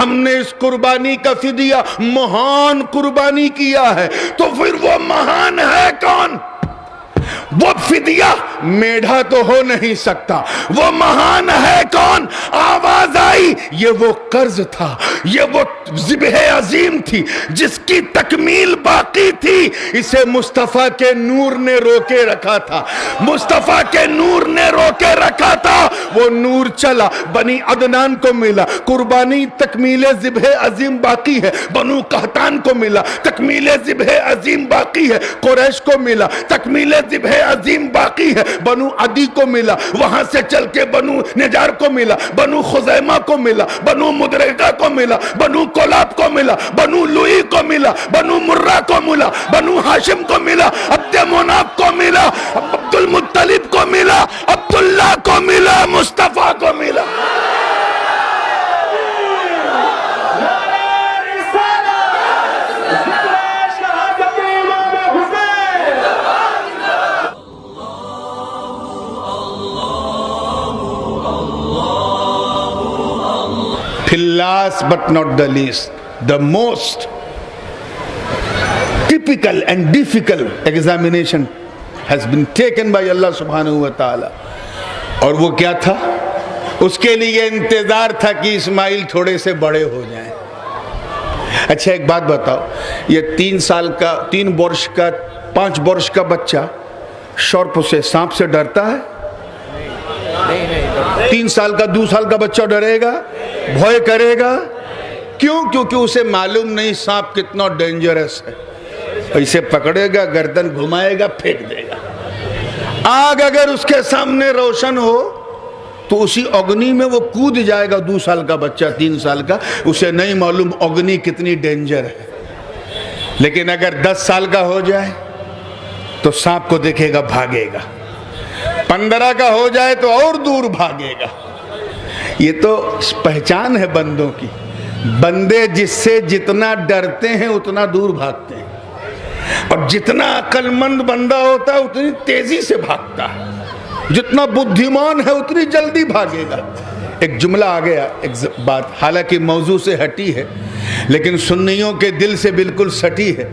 हमने इस कुर्बानी का फिदिया महान कुर्बानी किया है, तो फिर वो महान है कौन? वो फिदिया मेढ़ा तो हो नहीं सकता। वो महान है कौन? आवाज आई, ये वो कर्ज था, ये वो ज़िब्ह अजीम थी जिसकी तकमील बाकी थी। इसे मुस्तफा के नूर ने रोके रखा था, मुस्तफा के नूर ने रोके रखा था। वो नूर चला, बनी अदनान को मिला, कुर्बानी तकमील ज़िब्ह अजीम बाकी है। बनु कहतान को मिला, तकमील ज़िब्ह अजीम बाकी है। कुरैश को मिला, तकमील ज़िब्ह अजीम बाकी है। बनु अदी को मिला, वहां से चल के बनु निजार को मिला, बनु खुजैमा को मिला, बनु मुदरिका को मिला, बनु कोलाब को मिला, बनु लुई को मिला, बनु मुर्रा को मिला, बनु हाशिम को मिला, अब्दे मुनाफ को मिला, अब्दुल मुत्तलिब को मिला, अब्दुल्ला को मिला, मुस्तफा को मिला। Last but not the least, the most typical and difficult examination has been taken by Allah subhanahu wa ta'ala. और वो क्या था? उसके लिए इंतजार था कि इस्माइल थोड़े से बड़े हो जाएं। अच्छा एक बात बताओ, ये 3 साल का, 3 वर्ष का, 5 वर्ष का बच्चा सर्प से, सांप से डरता है? 3 साल का, 2 साल का बच्चा डरेगा, भय करेगा? क्यों? क्योंकि उसे मालूम नहीं सांप कितना डेंजरस है। इसे पकड़ेगा, गर्दन घुमाएगा, फेंक देगा। आग अगर उसके सामने रोशन हो तो उसी अग्नि में वो कूद जाएगा। 2 साल का बच्चा, 3 साल का, उसे नहीं मालूम अग्नि कितनी डेंजर है। लेकिन अगर 10 साल का हो जाए तो सांप को देखेगा, भागेगा। 15 का हो जाए तो और दूर भागेगा। ये तो पहचान है बंदों की। बंदे जिससे जितना डरते हैं उतना दूर भागते हैं, और जितना अक्लमंद बंदा होता है उतनी तेजी से भागता है। जितना बुद्धिमान है उतनी जल्दी भागेगा। एक जुमला आ गया, एक बात, हालांकि मौजू से हटी है लेकिन सुन्नियों के दिल से बिल्कुल सटी है,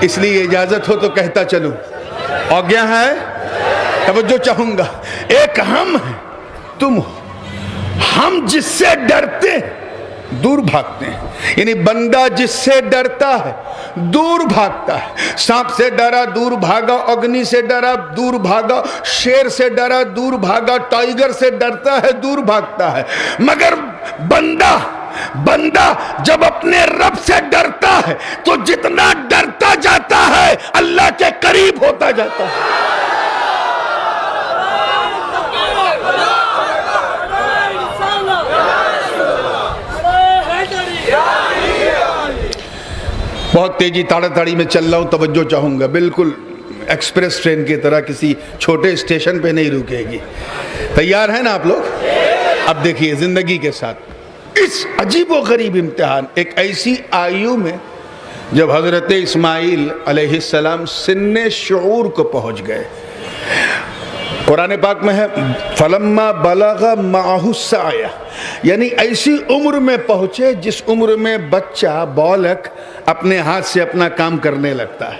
इसलिए इजाजत हो तो कहता चलूं। आज्ञा है, तवज्जो चाहूंगा। एक हम है, तुम हो। हम जिससे डरते दूर भागते हैं, यानी बंदा जिससे डरता है दूर भागता है। सांप से डरा, दूर भागा। अग्नि से डरा, दूर भागा। शेर से डरा, दूर भागा। टाइगर से डरता है, दूर भागता है। मगर बंदा जब अपने रब से डरता है तो जितना डरता जाता है अल्लाह के करीब होता जाता है। बहुत तेजी ताड़ाताड़ी में चल रहा हूँ, तवज्जो चाहूँगा। बिल्कुल एक्सप्रेस ट्रेन की तरह, किसी छोटे स्टेशन पे नहीं रुकेगी। तैयार हैं ना आप लोग? अब देखिए, ज़िंदगी के साथ इस अजीब व गरीब इम्तिहान, एक ऐसी आयु में जब हज़रत इस्माइल अलैहिस्सलाम सिन्ने शऊर को पहुँच गए। कुरान पाक में है फलम्मा बलगा माहु साया, यानी ऐसी उम्र में पहुंचे जिस उम्र में बच्चा बालक अपने हाथ से अपना काम करने लगता है,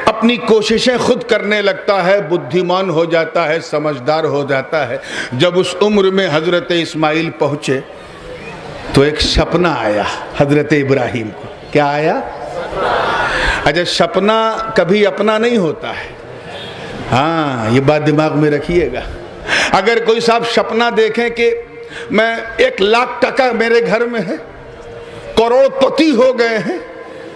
अपनी कोशिशें खुद करने लगता है, बुद्धिमान हो जाता है, समझदार हो जाता है। जब उस उम्र में हजरत इस्माइल पहुंचे तो एक सपना आया हजरत इब्राहिम को। क्या आया? अच्छा, सपना कभी अपना नहीं होता है। हाँ, ये बात दिमाग में रखिएगा। अगर कोई साहब सपना देखें कि मैं 1 लाख टका मेरे घर में है, करोड़पति हो गए हैं,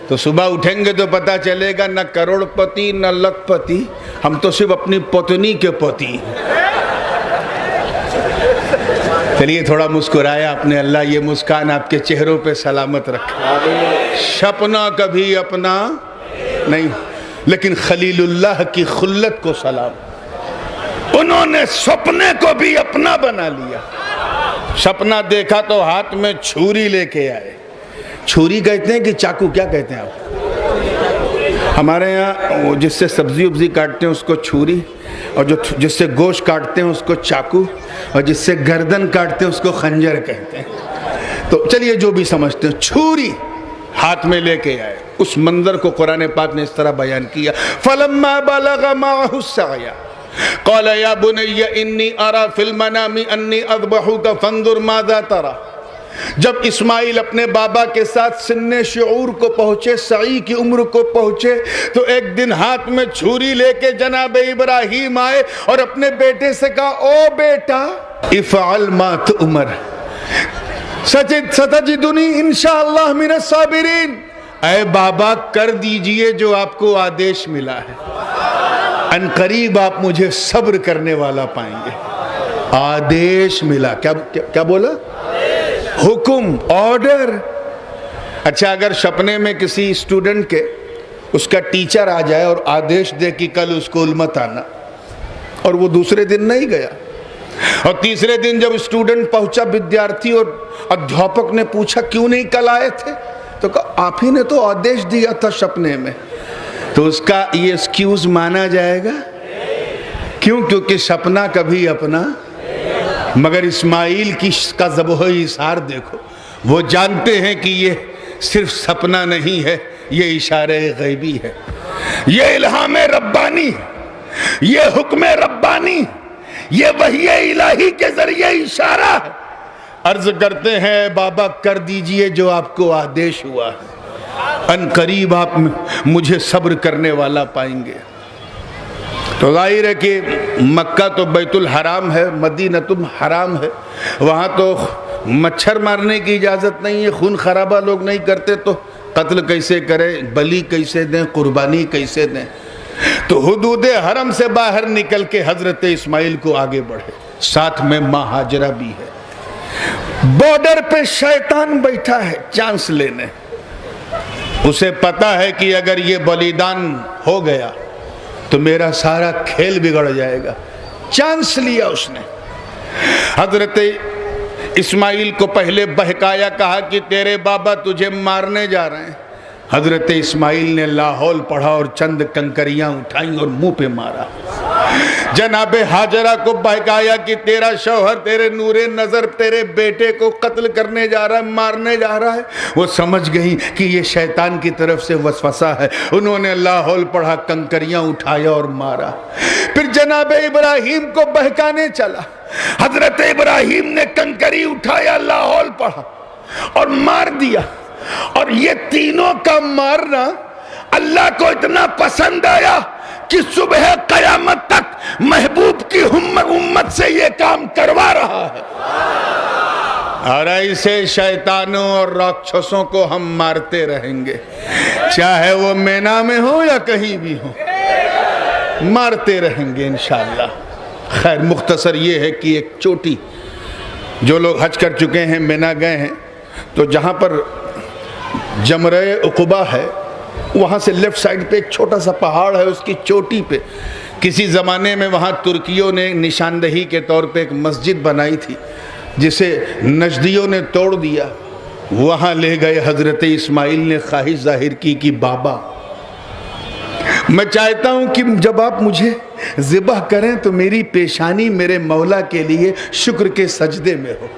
तो सुबह उठेंगे तो पता चलेगा न करोड़पति न लखपति, हम तो सिर्फ अपनी पत्नी के पति। चलिए थोड़ा मुस्कुराया आपने, अल्लाह ये मुस्कान आपके चेहरों पे सलामत रखे। सपना कभी अपना नहीं, लेकिन खलीलुल्लाह की खुल्लत को सलाम। उन्होंने सपने को भी अपना बना लिया। सपना देखा तो हाथ में छुरी लेके आए। छुरी कहते हैं कि चाकू, क्या कहते हैं आप? हमारे यहाँ वो जिससे सब्जी उब्जी काटते हैं उसको छुरी, और जो जिससे गोश्त काटते हैं उसको चाकू, और जिससे गर्दन काटते हैं उसको खंजर कहते हैं। तो चलिए जो भी समझते हैं, छुरी हाथ में लेके आए। उस मंजर को कुरान पाक ने इस तरह बयान किया, फलम्मा बलगा माहु सअया क़ाल या बुनय्या इन्नी अरा फिल मनामी अन्नी अज़बहुका फंजुर माज़ा तरा। जब इस्माइल अपने बाबा के साथ सिन्ने शुऊर को पहुंचे, सई की उम्र को पहुंचे, तो एक दिन हाथ में छुरी लेके जनाब इब्राहिम आए और अपने बेटे से कहा, ओ बेटा इफ़अल मा तुअमर सतजिदुनी इंशाअल्लाह मिनस साबिरीन। ऐ बाबा कर दीजिए जो आपको आदेश मिला है, अनकरीब आप मुझे सब्र करने वाला पाएंगे। आदेश मिला, क्या बोला? हुक्म, ऑर्डर। अच्छा, अगर सपने में किसी स्टूडेंट के उसका टीचर आ जाए और आदेश दे कि कल स्कूल मत आना, और वो दूसरे दिन नहीं गया, और तीसरे दिन जब स्टूडेंट पहुंचा, विद्यार्थी और अध्यापक ने पूछा क्यों नहीं कल आए थे, तो कहा आप ही ने तो आदेश दिया था सपने में, तो उसका ये एक्सक्यूज माना जाएगा? क्यों? क्योंकि सपना कभी अपना। मगर इस्माइल की का ज़बह इशार देखो, वो जानते हैं कि ये सिर्फ सपना नहीं है, ये इशारे गैबी है, ये इल्हाम रब्बानी, ये हुक्म रब्बानी, ये वही इलाही के जरिए इशारा है। अर्ज करते हैं बाबा कर दीजिए जो आपको आदेश हुआ है, अनकरीब आप मुझे सब्र करने वाला पाएंगे। तो जाहिर है कि मक्का तो बैतुल हराम है, मदीनतुल हराम है, वहाँ तो मच्छर मारने की इजाज़त नहीं है, खून खराबा लोग नहीं करते, तो कत्ल कैसे करें, बलि कैसे दें, कुर्बानी कैसे दें। तो हुदूद हरम से बाहर निकल के हजरत इस्माइल को आगे बढ़े, साथ में माँ हाजरा भी है। बॉर्डर पे शैतान बैठा है चांस लेने, उसे पता है कि अगर ये बलिदान हो गया तो मेरा सारा खेल बिगड़ जाएगा। चांस लिया उसने। हजरत इस्माइल को पहले बहकाया, कहा कि तेरे बाबा तुझे मारने जा रहे हैं। हजरत इस्माइल ने लाहौल पढ़ा और चंद कंकरियां उठाई और मुंह पे मारा। जनाबे हाजरा को बहकाया कि तेरा शौहर तेरे नूरे नजर तेरे बेटे को कत्ल करने जा रहा है, मारने जा रहा है। वो समझ गई कि ये शैतान की तरफ से वसवसा है। उन्होंने लाहौल पढ़ा, कंकरियां उठाया और मारा। फिर जनाबे इब्राहिम को बहकाने चला। हजरत इब्राहिम ने कंकरी उठाया, लाहौल पढ़ा और मार दिया। और ये तीनों का मारना अल्लाह को इतना पसंद आया कि सुबह कयामत तक महबूब की उम्मत से ये काम करवा रहा है। और ऐसे शैतानों और राक्षसों को हम मारते रहेंगे, चाहे वो मेना में हो या कहीं भी हो, मारते रहेंगे इंशाअल्लाह। खैर, मुख्तसर ये है कि एक चोटी, जो लोग हज कर चुके हैं, मेना गए हैं, तो जहाँ पर जमरे उक़बा है, वहाँ से लेफ्ट साइड पे एक छोटा सा पहाड़ है, उसकी चोटी पे किसी ज़माने में वहाँ तुर्कियों ने निशानदही के तौर पे एक मस्जिद बनाई थी, जिसे नजदियों ने तोड़ दिया। वहाँ ले गए हज़रत इस्माइल ने ख्वाहिश जाहिर की कि बाबा, मैं चाहता हूँ कि जब आप मुझे ज़िबह करें तो मेरी पेशानी मेरे मौला के लिए शुक्र के सजदे में हो।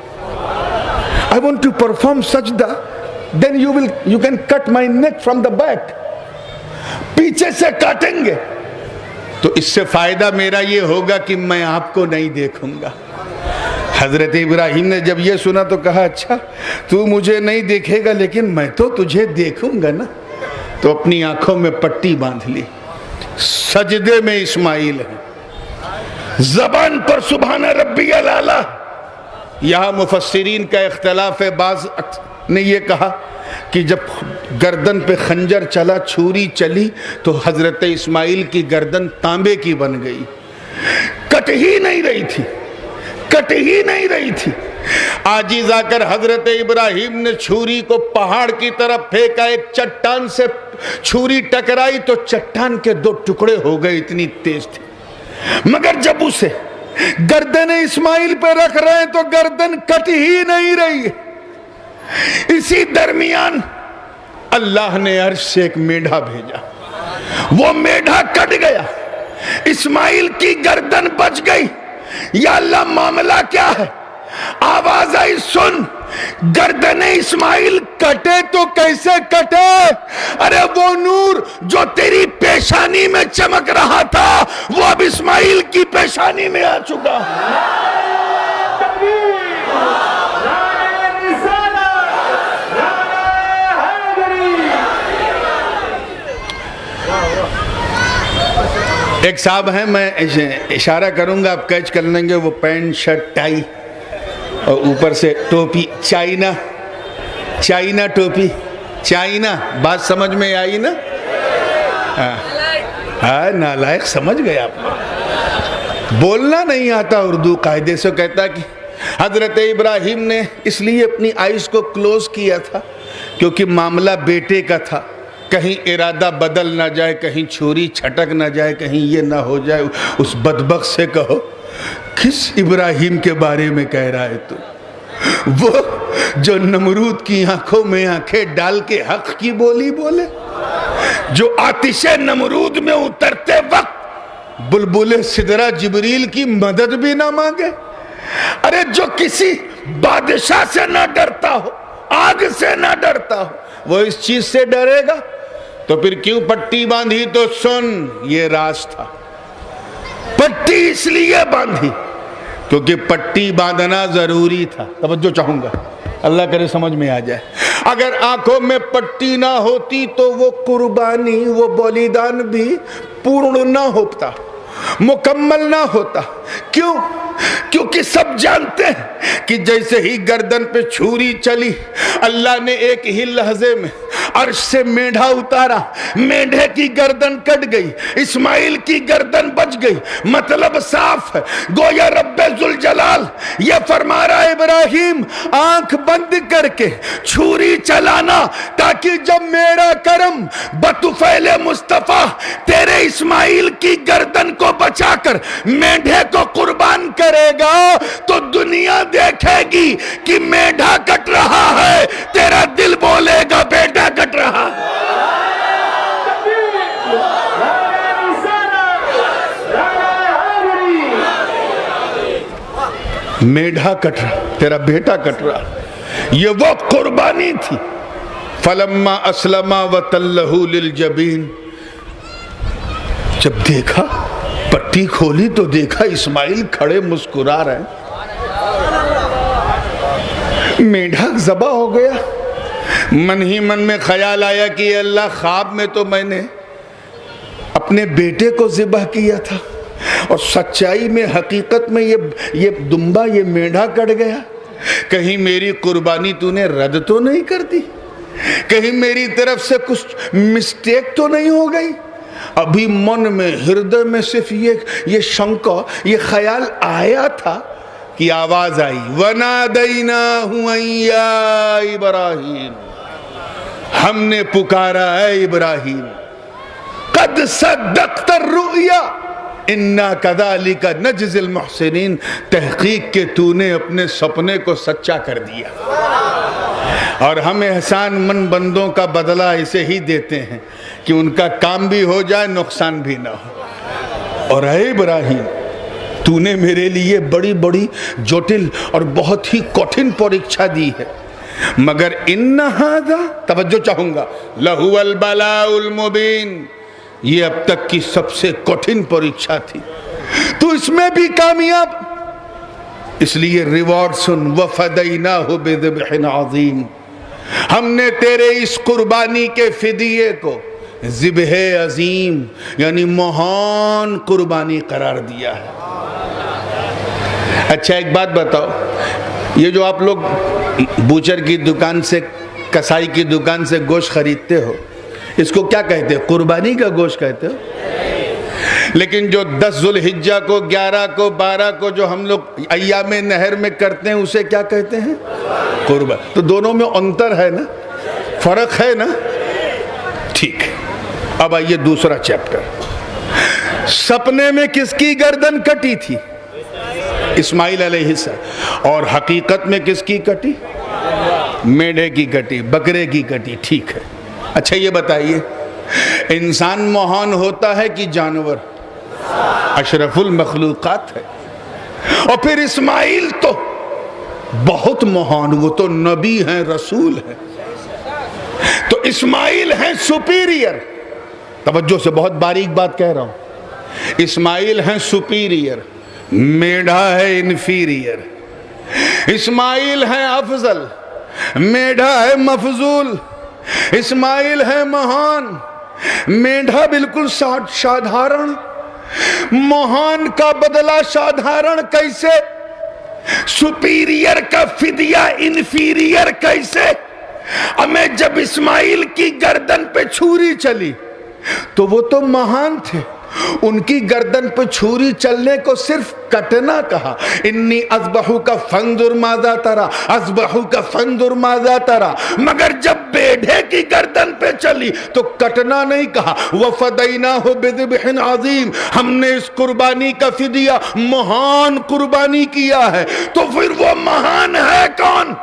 आई वॉन्ट टू परफॉर्म सजदा, then you can cut my neck from the back। पीछे से काटेंगे तो इससे फायदा मेरा ये होगा कि मैं आपको नहीं देखूंगा। हजरत इब्राहिम ने जब ये सुना तो कहा, अच्छा तू मुझे नहीं देखेगा लेकिन मैं तो तुझे देखूंगा ना। तो अपनी आंखों में पट्टी बांध ली। सजदे में इस्माइल है, जबान पर सुभान रब्बियल आला। यहाँ मुफस्सिरीन का इख्तलाफ है, बाज़ ने ये कहा कि जब गर्दन पे खंजर चला, छुरी चली, तो हजरत इस्माइल की गर्दन तांबे की बन गई, कट ही नहीं रही थी, कट ही नहीं रही थी। आजिज आकर हजरत इब्राहिम ने छुरी को पहाड़ की तरफ फेंका, एक चट्टान से छुरी टकराई तो चट्टान के दो टुकड़े हो गए, इतनी तेज थी। मगर जब उसे गर्दन इस्माइल पे रख रहे हैं तो गर्दन कट ही नहीं रही। इसी दरमियान अल्लाह ने अर्श से एक मेढा भेजा, वो मेढा कट गया, इस्माइल की गर्दन बच गई। या अल्लाह, मामला क्या है? आवाज आई, सुन, गर्दन इस्माइल कटे तो कैसे कटे? अरे वो नूर जो तेरी पेशानी में चमक रहा था वो अब इस्माइल की पेशानी में आ चुका। एक साहब हैं, मैं इशारा करूंगा आप कैच कर लेंगे, वो पैंट शर्ट टाई और ऊपर से टोपी, चाइना टोपी, चाइना, बात समझ में आई ना? हाँ, नालायक समझ गए आप। बोलना नहीं आता उर्दू कायदे से। कहता कि हजरत इब्राहिम ने इसलिए अपनी आइज़ को क्लोज किया था क्योंकि मामला बेटे का था, कहीं इरादा बदल ना जाए, कहीं छुरी छटक ना जाए, कहीं ये ना हो जाए। उस बदबख्त से कहो, किस इब्राहिम के बारे में कह रहा है तू? वो जो नमरूद की आंखों में आंखें डाल के हक की बोली बोले, जो आतिशे नमरूद में उतरते वक्त बुलबुले सिदरा जिब्रील की मदद भी ना मांगे। अरे जो किसी बादशाह से ना डरता हो, आग से ना डरता हो, वो इस चीज से डरेगा? तो फिर क्यों पट्टी बांधी? तो सुन, ये राज था। पट्टी इसलिए बांधी क्योंकि पट्टी बांधना जरूरी था। तवज्जो चाहूंगा, अल्लाह करे समझ में आ जाए। अगर आंखों में पट्टी ना होती तो वो कुर्बानी, वो बलिदान भी पूर्ण ना होता, मुकम्मल ना होता। क्यों? क्योंकि सब जानते हैं कि जैसे ही गर्दन पे छुरी चली, अल्लाह ने एक ही लहजे में अर्श से मेंढा उतारा, मेंढे की गर्दन कट गई, इस्माइल की गर्दन बच गई। मतलब साफ है, गोया रब्बे जुल जलाल ये फरमा रहा है, इब्राहिम आंख बंद करके छुरी चलाना, ताकि जब मेरा करम बतुफैले मुस्तफा तेरे इस्माइल की गर्दन को बचाकर मेंढे को कुर्बान करेगा तो दुनिया देखेगी कि मेंढा कट रहा है, तेरा दिल बोलेगा बेटा कट रहा है। मेंढा कट रहा, तेरा बेटा कट रहा। ये वो कुर्बानी थी। फलम्मा अस्लमा व तल्लहु लिल जबीन, जब देखा, पट्टी खोली तो देखा इस्माइल खड़े मुस्कुरा रहे, मेंढा ज़बा हो गया। मन ही मन में ख्याल आया कि अल्लाह, ख्वाब में तो मैंने अपने बेटे को ज़िबह किया था और सच्चाई में, हकीकत में ये दुम्बा, ये मेंढा कट गया। कहीं मेरी कुर्बानी तूने रद्द तो नहीं कर दी? कहीं मेरी तरफ से कुछ मिस्टेक तो नहीं हो गई? अभी मन में, हृदय में सिर्फ ये शंका, ये ख्याल आया था कि आवाज आई, वनादैनाहु या इब्राहिम, हमने पुकारा है इब्राहिम, कद सद्दक़्ता रुया इन्ना कज़ालिका नज्ज़िल मुहसिनीन, तहकीक के तूने अपने सपने को सच्चा कर दिया और हम एहसान मन बंदों का बदला ऐसे ही देते हैं कि उनका काम भी हो जाए, नुकसान भी ना हो। और ऐ इब्राहिम, तूने मेरे लिए बड़ी बड़ी जटिल और बहुत ही कठिन परीक्षा दी है, मगर इन्ना हाज़ा, तवज्जो चाहूंगा, लहुवल बलाउल मुबीन, ये अब तक की सबसे कठिन परीक्षा थी, तू इसमें भी कामयाब। इसलिए रिवॉर्ड सुन, वफ़दैनाहु बिज़िब्हिन अज़ीम, हमने तेरे इस कुर्बानी के फिदिये को ज़िब्ह अज़ीम यानी महान कुर्बानी करार दिया है। अच्छा एक बात बताओ, ये जो आप लोग बूचर की दुकान से, कसाई की दुकान से गोश्त खरीदते हो, इसको क्या कहते हो? कुर्बानी का गोश्त कहते हो? लेकिन जो 10 ज़ुल्हिज्जा को, 11 को, 12 को जो हम लोग अय्याम नहर में करते हैं, उसे क्या कहते हैं? कुर्बान। तो दोनों में अंतर है ना, फर्क है ना? ठीक है, अब आइए दूसरा चैप्टर। सपने में किसकी गर्दन कटी थी? इस्माइल अलैहिस्सलाम। और हकीकत में किसकी कटी? मेढे की कटी, बकरे की कटी। ठीक है, अच्छा ये बताइए, इंसान महान होता है कि जानवर? अशरफुल मखलूकात है। और फिर इस्माइल तो बहुत महान, वो तो नबी हैं, रसूल हैं। तो इस्माइल हैं सुपीरियर। तवज्जो से बहुत बारीक बात कह रहा हूं। इस्माइल हैं सुपीरियर, मेढा है इन्फीरियर। इस्माइल हैं अफजल, मेढा है मफजूल। इस्माइल है महान, मेढा बिल्कुल साधारण। महान का बदला साधारण कैसे? सुपीरियर का फिदिया इन्फीरियर कैसे? हमें जब इस्माइल की गर्दन पे छुरी चली तो वो तो महान थे, उनकी गर्दन पे छुरी चलने को सिर्फ कटना कहा। इन्नी अज़बहू का फंजुर माज़ा तरा, अज़बहू का फंजुर माज़ा तरा। मगर जब बेढ़े की गर्दन पे चली तो कटना नहीं कहा। वफ़दैनाहु बिज़िब्हिन अज़ीम, हमने इस कुर्बानी का फिदिया महान कुर्बानी किया है। तो फिर वो महान है कौन?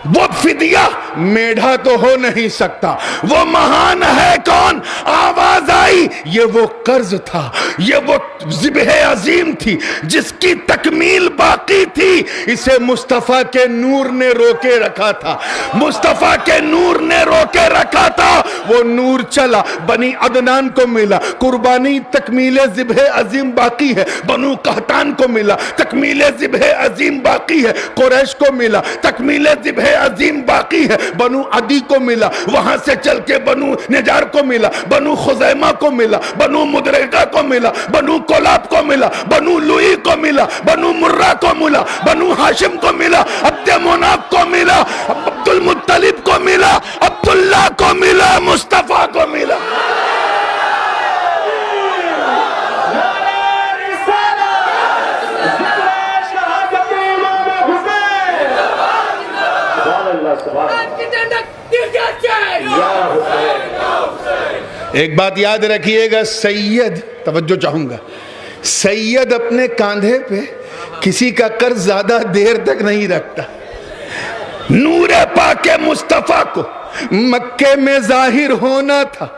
वो फिदिया मेढा तो हो नहीं सकता। वो महान है कौन? आवाज आई, ये वो कर्ज था, ये वो ज़िब्ह अजीम थी जिसकी तकमील बाकी थी। इसे मुस्तफा के नूर ने रोके रखा था, मुस्तफा के नूर ने रोके रखा था। वो नूर चला, बनी अदनान को मिला, कुर्बानी तकमील ज़िब्ह अजीम बाकी है। बनु कहतान को मिला, तकमील ज़िब्ह अजीम बाकी है। कुरैश को मिला, तकमील ज़िब्ह अजीम बाकी है। बनु अदी को मिला, वहां से चल के बनु निजार को मिला, बनु खुजैमा को मिला, बनु मुदरिका को मिला, बनु कोलाब को मिला, बनु लुई को मिला, बनु मुर्रा को मिला, बनु हाशिम को मिला, अब्दे मुनाफ को मिला, अब्दुल मुत्तलिब को मिला, अब्दुल्ला को मिला, मुस्तफा को मिला। एक बात याद रखिएगा, सैयद, तवज्जो चाहूंगा, सैयद अपने कांधे पे किसी का कर्ज ज्यादा देर तक नहीं रखता। नूरे पाके मुस्तफा को मक्के में जाहिर होना था,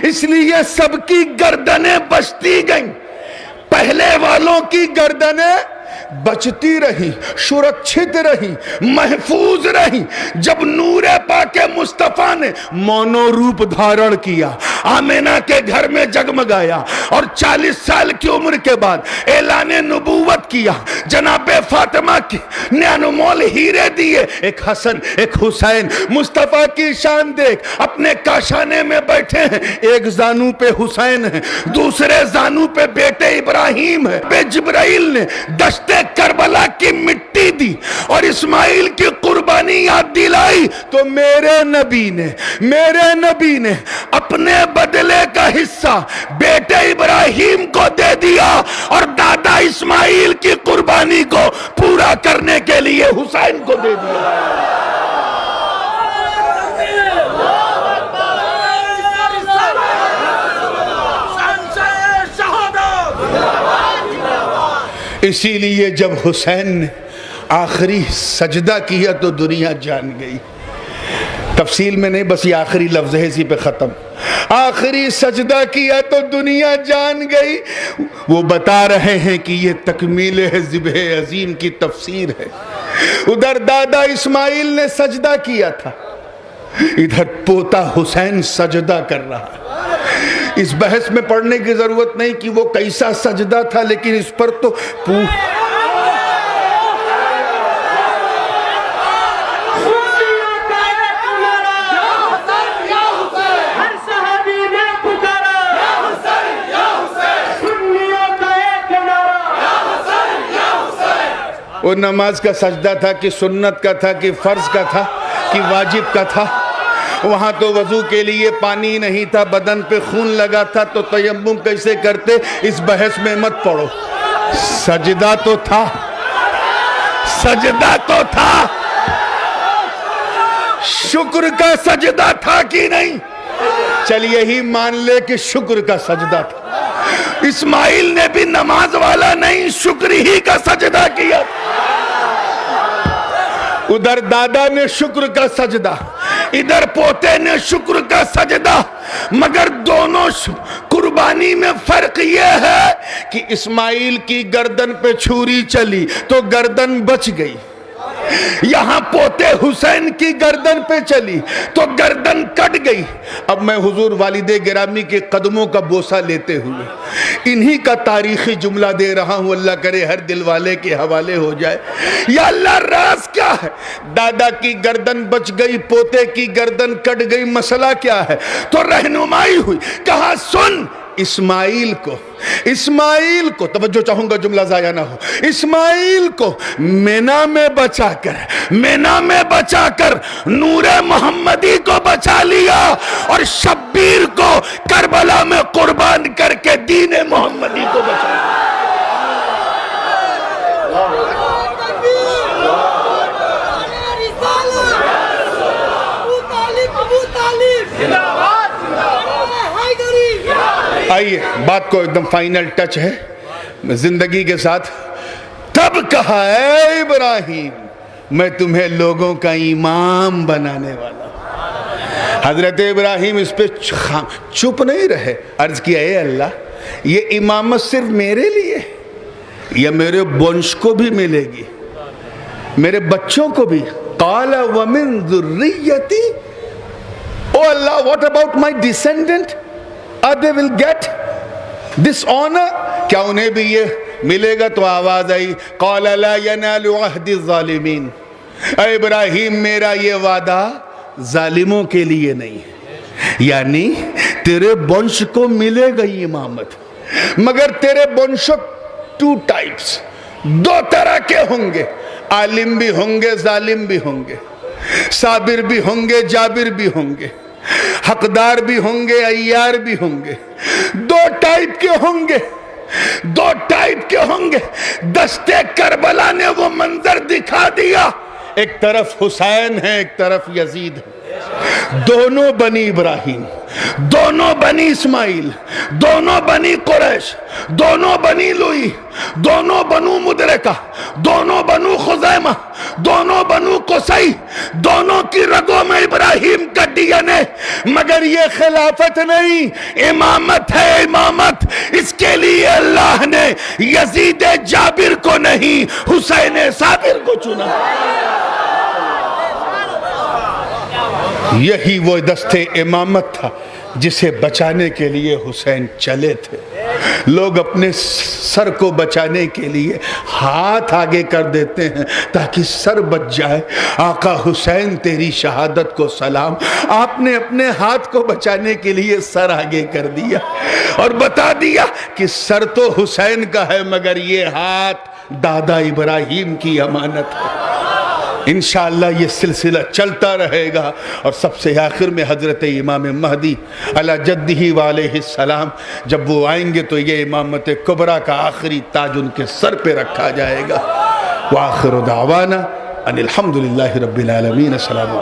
इसलिए सबकी गर्दनें बचती गईं। पहले वालों की गर्दनें बचती रही, सुरक्षित रही, महफूज रही। जब नूरे पाके मुस्तफा ने मौनो रूप धारण किया, आमिना के घर में जगमगाया और 40 साल की उम्र के बाद ऐलाने नबूवत किया। जनाबे फातिमा की ने अनमोल हीरे दिए, एक हसन एक हुसैन। मुस्तफा की शान देख, अपने काशाने में बैठे हैं, एक जानू पे हुसैन है, दूसरे जानू पे बेटे इब्राहिम है। बे जिब्राइल ने दश्ते करबला की मिट्टी दी और इस्माइल की कुर्बानी याद दिलाई, तो मेरे नबी ने अपने बदले का हिस्सा बेटे इब्राहिम को दे दिया और दादा इस्माइल की कुर्बानी को पूरा करने के लिए हुसैन को दे दिया। इसीलिए जब हुसैन ने आखिरी सजदा किया तो दुनिया जान गई। तफसील में नहीं, बस ये आखिरी लफ्ज़ है, इसी पे ख़त्म। आखिरी सजदा किया तो दुनिया जान गई। वो बता रहे हैं कि ये तकमील है ज़िब्ह अजीम की तफसीर है। उधर दादा इस्माइल ने सजदा किया था, इधर पोता हुसैन सजदा कर रहा है। इस बहस में पढ़ने की जरूरत नहीं कि वो कैसा सजदा था, लेकिन इस पर तो वो नमाज का सजदा था कि सुन्नत का था कि फर्ज का था कि वाजिब का था। वहां तो वजू के लिए पानी नहीं था, बदन पे खून लगा था, तो तयम्मुम कैसे करते, इस बहस में मत पड़ो। सजदा तो था, सजदा तो था। शुक्र का सजदा था कि नहीं? चल यही मान ले कि शुक्र का सजदा था। इस्माइल ने भी नमाज वाला नहीं, शुक्र ही का सजदा किया। उधर दादा ने शुक्र का सजदा, इधर पोते ने शुक्र का सजदा। मगर दोनों कुर्बानी में फर्क यह है कि इस्माइल की गर्दन पे छुरी चली तो गर्दन बच गई, यहां पोते हुसैन की गर्दन पे चली तो गर्दन कट गई। अब मैं हुजूर वालिदे गिरामी के कदमों का बोसा लेते हुए इन्हीं का तारीखी जुमला दे रहा हूं, अल्लाह करे हर दिल वाले के हवाले हो जाए। या अल्लाह राज क्या है? दादा की गर्दन बच गई, पोते की गर्दन कट गई, मसला क्या है? तो रहनुमाई हुई, कहा सुन इस्माइल को तवज्जो चाहूंगा जुमला जाया ना हो, इस्माइल को मेना में बचाकर नूरे मोहम्मदी को बचा लिया और शब्बीर को करबला में कुर्बान करके दीने मोहम्मदी को बचा लिया। आइए बात को एकदम फाइनल टच है जिंदगी के साथ। तब कहा है इब्राहिम मैं तुम्हें लोगों का इमाम बनाने वाला हूं। हजरत इब्राहिम इस पे चुप नहीं रहे, अर्ज किया है अल्लाह ये इमामत सिर्फ मेरे लिए या मेरे वंश को भी मिलेगी, मेरे बच्चों को भी? क़ाला व मिन ज़ुर्रिय्यती, O Allah what about my descendant, they will get this honor, क्या उन्हें भी ये मिलेगा? तो आवाज आई क़ाला ला यनालु अहदी ज़ालिमीन, ऐ इब्राहिम मेरा ये वादा जालिमों के लिए नहीं है, यानी तेरे वंश को मिलेगा इमामत, मगर तेरे वंश टू टाइप्स, दो तरह के होंगे, आलिम भी होंगे जालिम भी होंगे, साबिर भी होंगे जाबिर भी होंगे, हकदार भी होंगे अय्यार भी होंगे, दो टाइप के होंगे। दस्ते करबला ने वो मंजर दिखा दिया, एक तरफ हुसैन है एक तरफ यजीद है, दोनों बनी इब्राहिम, दोनों बनी इस्माइल, दोनों बनी कुरैश, दोनों बनी लुई, दोनों बनु मुदरका, दोनों बनु खुजैमा, दोनों बनु कुसै, दोनों की रगों में इब्राहिम का डीएनए, मगर ये खिलाफत नहीं इमामत है इमामत। इसके लिए अल्लाह ने यजीद जाबिर को नहीं हुसैन साबिर को चुना। यही वो दस्ते इमामत था जिसे बचाने के लिए हुसैन चले थे। लोग अपने सर को बचाने के लिए हाथ आगे कर देते हैं ताकि सर बच जाए। आका हुसैन तेरी शहादत को सलाम, आपने अपने हाथ को बचाने के लिए सर आगे कर दिया और बता दिया कि सर तो हुसैन का है मगर ये हाथ दादा इब्राहिम की अमानत है। इंशाअल्लाह ये सिलसिला चलता रहेगा और सबसे आखिर में हज़रत इमाम महदी अला जद्दिही वालैहिस्सलाम जब वो आएंगे तो ये इमामत कुबरा का आखिरी ताज उनके सर पे रखा जाएगा। व आखिरु दावाना अनिल हम्दुलिल्लाहि रब्बिल आलमीन। अस्सलाम।